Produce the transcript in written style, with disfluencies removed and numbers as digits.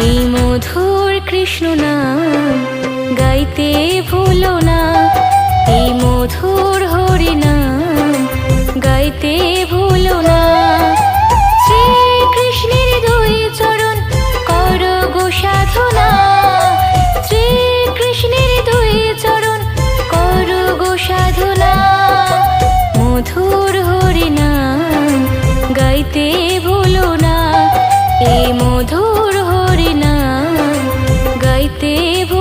এই মধুর কৃষ্ণ নাম গাইতে ভুলো না, এই মধুর হরি নাম গাইতে ভুলো না। শ্রীকৃষ্ণের দুই চরণ করো গো সাধনা, শ্রীকৃষ্ণের দুই চরণ করো গো সাধনা। মধুর হরি নাম গাইতে ভুলো না, এই মধুর হরি নাম গাইতে ভুলো না।